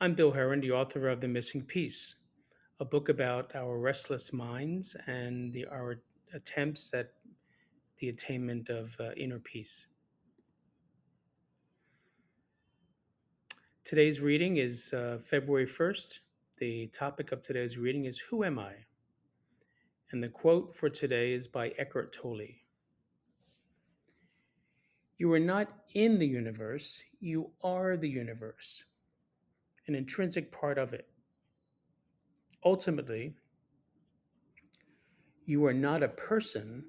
I'm Bill Heran, the author of The Missing Piece, a book about our restless minds and our attempts at the attainment of inner peace. Today's reading is February 1st. The topic of today's reading is Who Am I? And the quote for today is by Eckhart Tolle. You are not in the universe, you are the universe, an intrinsic part of it. Ultimately, you are not a person,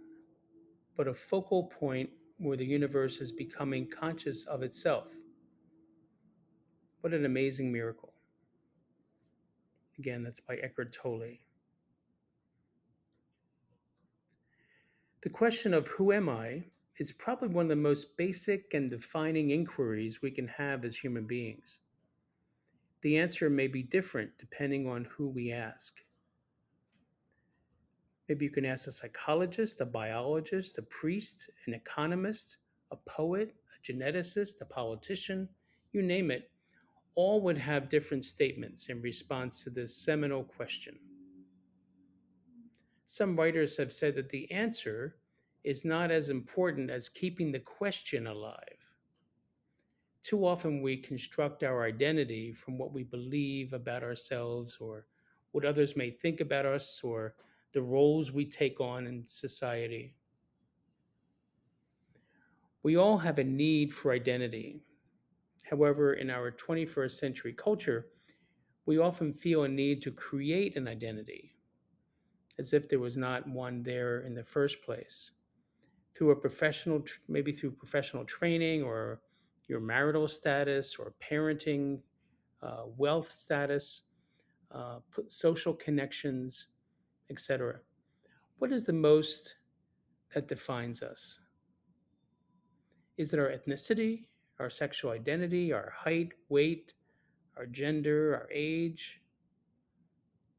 but a focal point where the universe is becoming conscious of itself. What an amazing miracle. Again, that's by Eckhart Tolle. The question of who am I is probably one of the most basic and defining inquiries we can have as human beings. The answer may be different depending on who we ask. Maybe you can ask a psychologist, a biologist, a priest, an economist, a poet, a geneticist, a politician, you name it. All would have different statements in response to this seminal question. Some writers have said that the answer is not as important as keeping the question alive. Too often we construct our identity from what we believe about ourselves or what others may think about us or the roles we take on in society. We all have a need for identity. However, in our 21st century culture, we often feel a need to create an identity as if there was not one there in the first place. Through a maybe through professional training or your marital status or parenting, wealth status, social connections, etc. What is the most that defines us? Is it our ethnicity, our sexual identity, our height, weight, our gender, our age,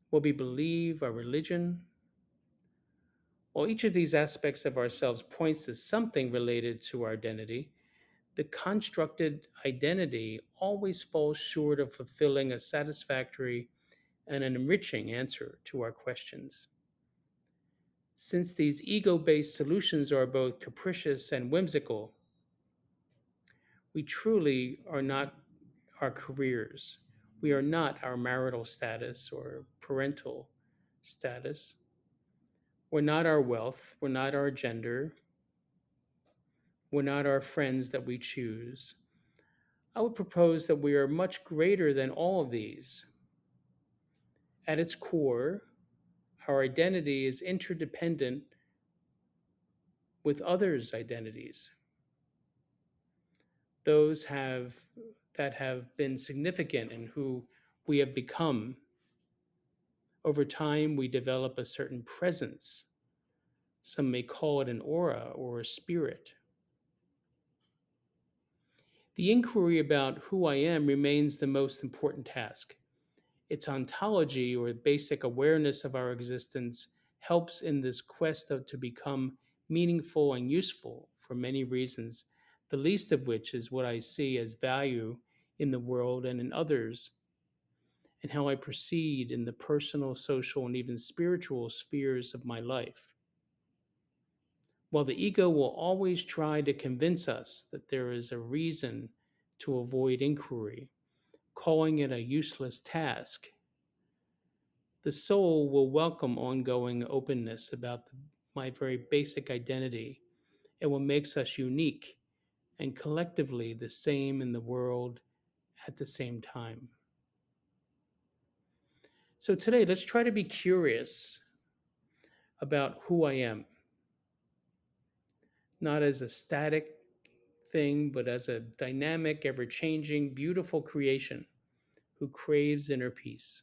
what we believe, our religion? While each of these aspects of ourselves points to something related to our identity, the constructed identity always falls short of fulfilling a satisfactory and an enriching answer to our questions. Since these ego based solutions are both capricious and whimsical, we truly are not our careers. We are not our marital status or parental status. We're not our wealth. We're not our gender. We're not our friends that we choose. I would propose that we are much greater than all of these. At its core, our identity is interdependent with others' identities. Those that have been significant in who we have become. Over time, we develop a certain presence. Some may call it an aura or a spirit. The inquiry about who I am remains the most important task. Its ontology or basic awareness of our existence helps in this quest to become meaningful and useful for many reasons, the least of which is what I see as value in the world and in others, and how I proceed in the personal, social, and even spiritual spheres of my life. While the ego will always try to convince us that there is a reason to avoid inquiry, calling it a useless task, the soul will welcome ongoing openness about my very basic identity and what makes us unique and collectively the same in the world at the same time. So today, let's try to be curious about who I am, not as a static thing, but as a dynamic, ever changing, beautiful creation who craves inner peace.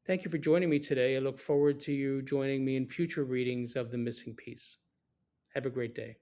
Thank you for joining me today. I look forward to you joining me in future readings of The Missing Piece. Have a great day.